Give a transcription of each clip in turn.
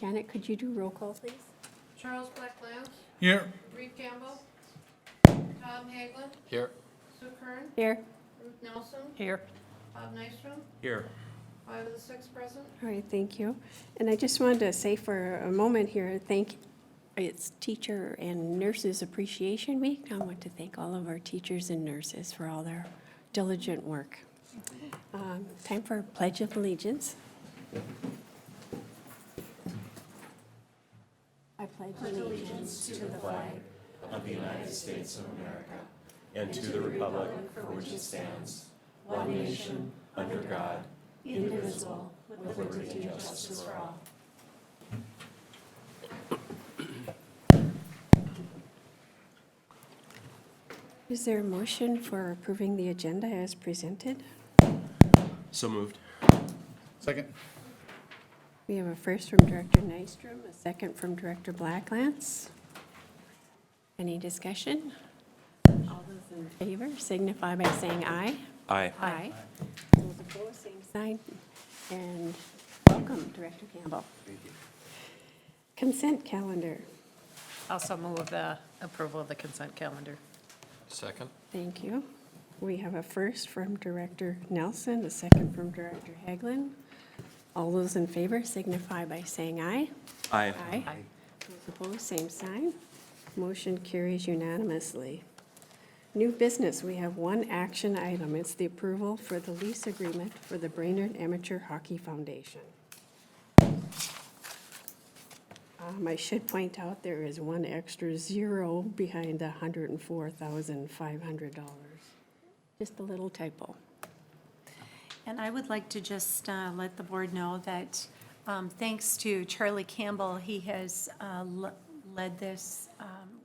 Janet, could you do roll call, please? Charles Black-Lance, Here. Reed Campbell, Tom Hagelin, Here. Sue Kern, Here. Ruth Nelson, Here. Bob Nystrom, Here. 5 of the 6 present. All right, thank you. And I just wanted to say for a moment here, it's Teacher and Nurses Appreciation Week. I want to thank all of our teachers and nurses for all their diligent work. Time for Pledge of Allegiance. I pledge allegiance to the flag of the United States of America, and to the republic for which it stands, one nation, under God, indivisible, with liberty and justice for all. Is there a motion for approving the agenda as presented? So moved. Second. We have a first from Director Nystrom, a second from Director Black-Lance. Any discussion? All those in favor signify by saying aye. Aye. Aye. Those opposed, same sign. And welcome, Director Campbell. Thank you. Consent calendar. Also move the approval of the consent calendar. Second. Thank you. We have a first from Director Nelson, a second from Director Hagelin. All those in favor signify by saying aye. Aye. Aye. Those opposed, same sign. Motion carries unanimously. New business, we have one action item. It's the approval for the lease agreement for the Brainerd Amateur Hockey Foundation. I should point out there is one extra zero behind the $104,500. Just a little typo. And I would like to just let the board know that thanks to Charlie Campbell, he has led this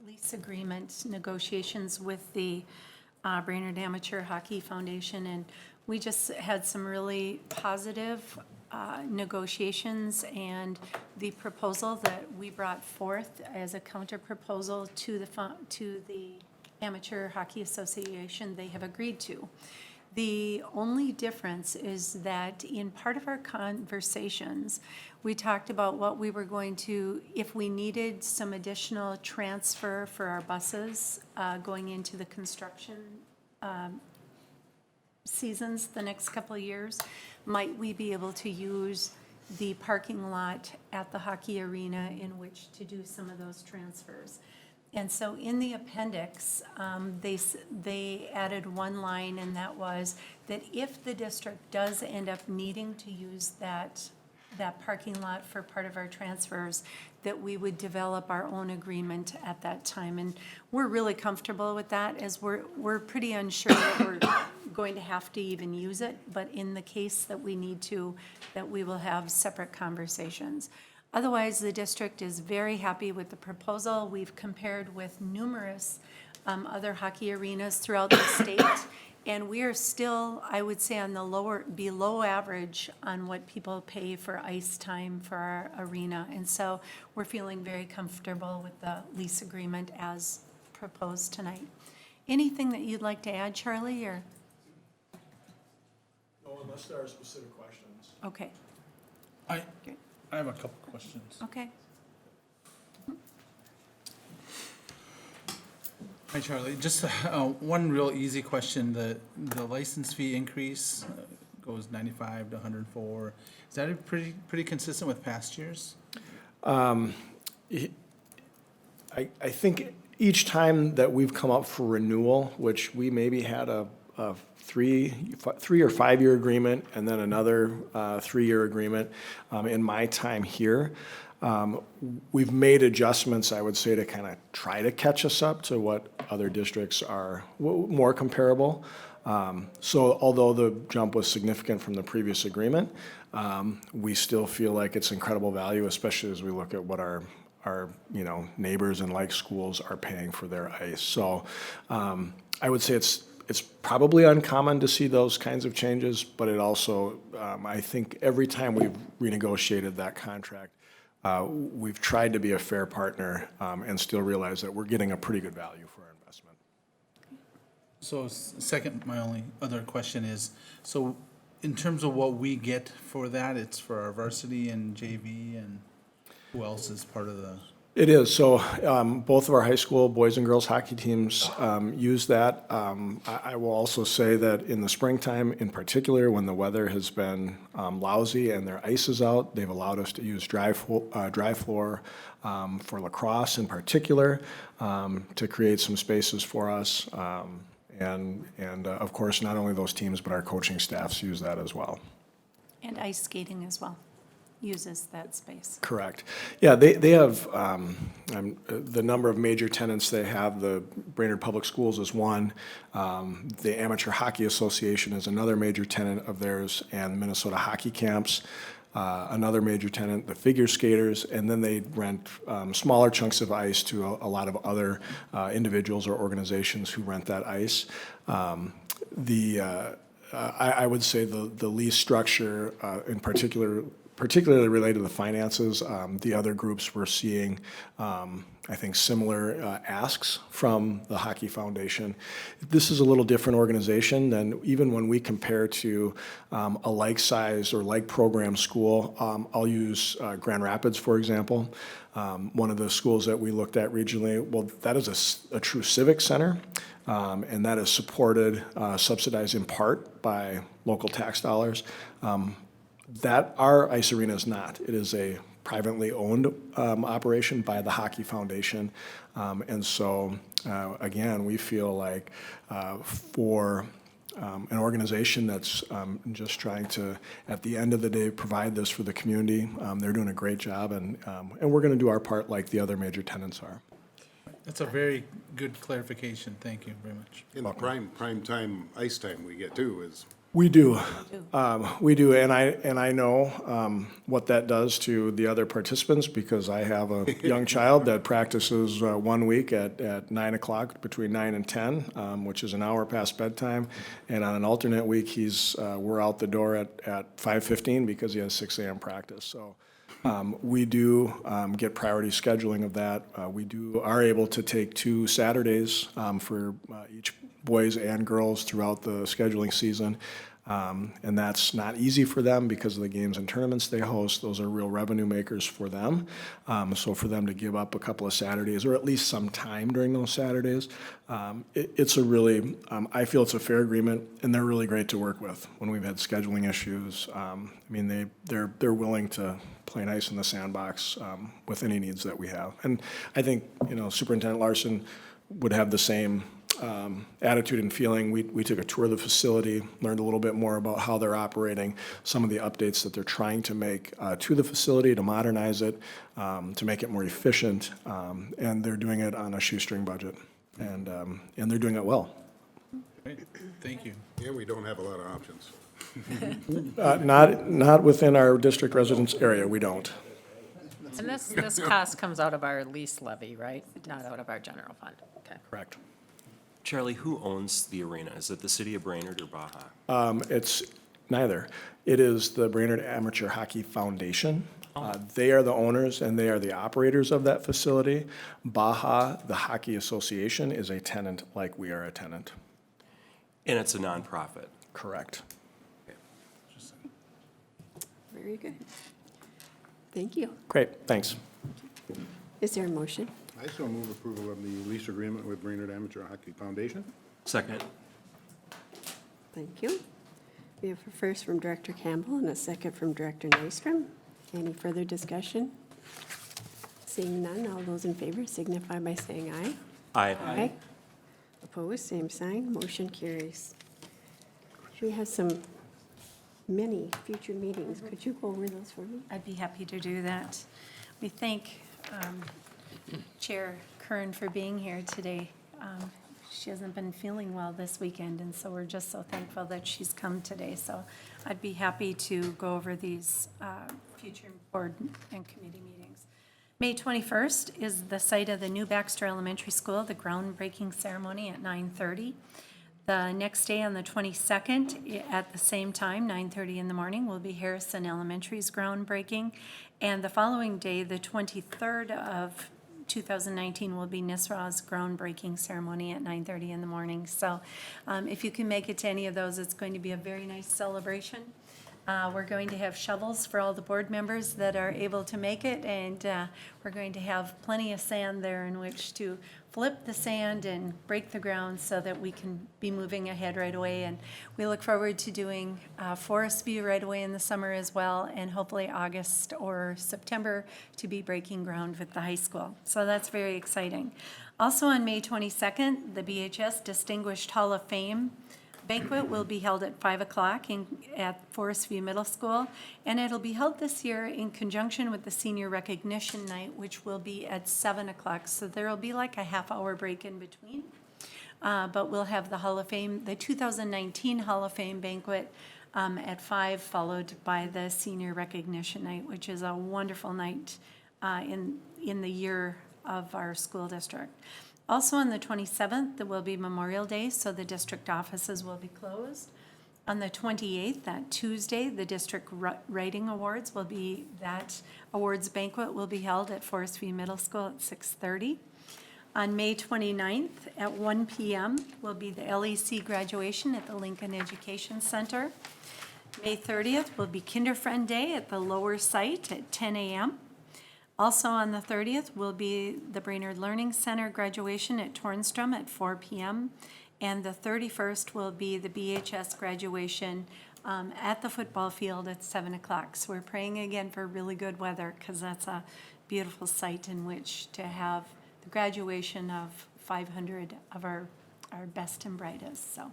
lease agreement negotiations with the Brainerd Amateur Hockey Foundation, and we just had some really positive negotiations, and the proposal that we brought forth as a counter proposal to the Amateur Hockey Association, they have agreed to. The only difference is that in part of our conversations, we talked about what we were going to, if we needed some additional transfer for our buses going into the construction seasons the next couple of years, might we be able to use the parking lot at the hockey arena in which to do some of those transfers? And so in the appendix, they added one line, and that was that if the district does end up needing to use that parking lot for part of our transfers, that we would develop our own agreement at that time. And we're really comfortable with that, as we're pretty unsure that we're going to have to even use it, but in the case that we need to, that we will have separate conversations. Otherwise, the district is very happy with the proposal. We've compared with numerous other hockey arenas throughout the state, and we are still, I would say, on the below average on what people pay for ice time for our arena. And so we're feeling very comfortable with the lease agreement as proposed tonight. Anything that you'd like to add, Charlie, or? No, unless there are specific questions. Okay, I have a couple questions. okay. Hi, Charlie. Just one real easy question. The license fee increase goes 95 to 104. Is that pretty consistent with past years? I think each time that we've come up for renewal, which we maybe had a 3 or 5 year agreement and then another 3-year agreement in my time here, we've made adjustments, I would say, to kind of try to catch us up to what other districts are more comparable. So although the jump was significant from the previous agreement, we still feel like it's incredible value, especially as we look at what our neighbors and like schools are paying for their ice. So I would say it's probably uncommon to see those kinds of changes, but it also, I think every time we've renegotiated that contract, we've tried to be a fair partner and still realize that we're getting a pretty good value for our investment. So second, my only other question is, so in terms of what we get for that, it's for our varsity and JV and? Who else is part of the? It is. So both of our high school boys and girls hockey teams use that. I will also say that in the springtime, in particular, when the weather has been lousy and their ice is out, they've allowed us to use dry floor for lacrosse in particular to create some spaces for us. And of course, not only those teams, but our coaching staffs use that as well. And ice skating as well uses that space. Correct. Yeah, they have, the number of major tenants they have, the Brainerd Public Schools is one, the Amateur Hockey Association is another major tenant of theirs, and Minnesota Hockey Camps, another major tenant, the figure skaters, and then they rent smaller chunks of ice to a lot of other individuals or organizations who rent that ice. I would say the lease structure in particularly related to the finances, the other groups we're seeing, I think, similar asks from the Hockey Foundation. This is a little different organization than even when we compare to a like size or like program school. I'll use Grand Rapids, for example. One of the schools that we looked at regionally, well, that is a true civic center, and that is supported, subsidized in part by local tax dollars. That our ice arena is not. It is a privately owned operation by the Hockey Foundation. And so, again, we feel like for an organization that's just trying to, at the end of the day, provide this for the community, they're doing a great job, and we're going to do our part like the other major tenants are. That's a very good clarification. Thank you very much. In the prime time, ice time we get too is, We do. We do, and I know what that does to the other participants, because I have a young child that practices 1 week at 9 o'clock, between 9 and 10, which is an hour past bedtime, and on an alternate week, we're out the door at 5:15 because he has 6 a.m. practice. So we do get priority scheduling of that. We are able to take 2 Saturdays for each boys and girls throughout the scheduling season. And that's not easy for them because of the games and tournaments they host. Those are real revenue makers for them. So for them to give up a couple of Saturdays, or at least some time during those Saturdays, it's a really, I feel it's a fair agreement, and they're really great to work with when we've had scheduling issues. I mean, they're willing to play nice in the sandbox with any needs that we have. And I think, Superintendent Larson would have the same attitude and feeling. We took a tour of the facility, learned a little bit more about how they're operating, some of the updates that they're trying to make to the facility to modernize it, to make it more efficient, and they're doing it on a shoestring budget, and they're doing it well. Great. Thank you. and we don't have a lot of options. Not within our district residence area, we don't. And this cost comes out of our lease levy, right? Not out of our general fund. Okay. Correct. Charlie, who owns the arena? Is it the city of Brainerd or Baja? It's neither. It is the Brainerd Amateur Hockey Foundation. They are the owners and they are the operators of that facility. Baja, the Hockey Association, is a tenant like we are a tenant. And it's a nonprofit. Correct. Very good. Thank you. Great, thanks. Is there a motion? I so move approval of the lease agreement with Brainerd Amateur Hockey Foundation. Second. Thank you. We have a first from Director Campbell and a second from Director Nystrom. Any further discussion? Seeing none, all those in favor signify by saying aye. Aye. Opposed, same sign, motion carries. We have many future meetings. Could you go over those for me? I'd be happy to do that. We thank Chair Kern for being here today. She hasn't been feeling well this weekend, and so we're just so thankful that she's come today. So I'd be happy to go over these future board and committee meetings. May 21st is the site of the new Baxter Elementary School, the groundbreaking ceremony at 9:30. The next day, on the 22nd, at the same time, 9:30 in the morning, will be Harrison Elementary's groundbreaking. And the following day, the 23rd of 2019, will be Nisra's groundbreaking ceremony at 9:30 in the morning. So if you can make it to any of those, it's going to be a very nice celebration. We're going to have shovels for all the board members that are able to make it, and we're going to have plenty of sand there in which to flip the sand and break the ground so that we can be moving ahead right away. And we look forward to doing Forest View right away in the summer as well, and hopefully August or September to be breaking ground with the high school. So that's very exciting. Also on May 22nd, the BHS Distinguished Hall of Fame banquet will be held at 5 o'clock at Forest View Middle School, and it'll be held this year in conjunction with the Senior Recognition Night, which will be at 7 o'clock. So there'll be like a half-hour break in between. But we'll have the Hall of Fame, the 2019 Hall of Fame banquet at 5, followed by the Senior Recognition Night, which is a wonderful night in the year of our school district. Also on the 27th, there will be Memorial Day, so the district offices will be closed. On the 28th, that Tuesday, the District Writing Awards will be, that awards banquet will be held at Forest View Middle School at 6:30. On May 29th at 1 p.m. will be the LEC graduation at the Lincoln Education Center. May 30th will be Kinderfriend Day at the lower site at 10 a.m. Also on the 30th will be the Brainerd Learning Center graduation at Tornstrom at 4 p.m. And the 31st will be the BHS graduation at the football field at 7 o'clock. So we're praying again for really good weather, because that's a beautiful site in which to have the graduation of 500 of our best and brightest. So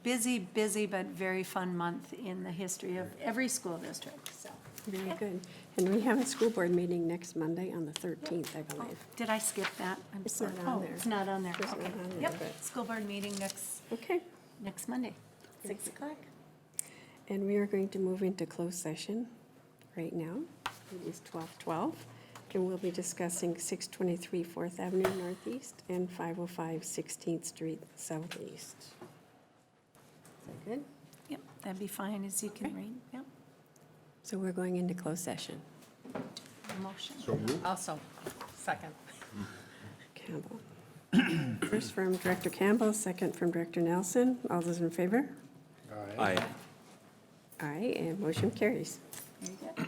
busy, but very fun month in the history of every school district, so. Very good. And we have a school board meeting next Monday on the 13th, I believe. Did I skip that? I'm It's sorry. not on Oh, there. it's not on there. It's not Okay. on there, Yep, but- school board meeting Okay. next Monday, 6 o'clock. And we are going to move into closed session right now. It is 12:12, and we'll be discussing 623 4th Avenue Northeast and 505 16th Street Southeast. Is that good? Yep, that'd be fine, as you can Okay. read. Yep, So we're going into closed session. motion. So moved. Also, second. Campbell. First from Director Campbell, second from Director Nelson. All those in favor? Aye. Aye, and motion carries. Very good.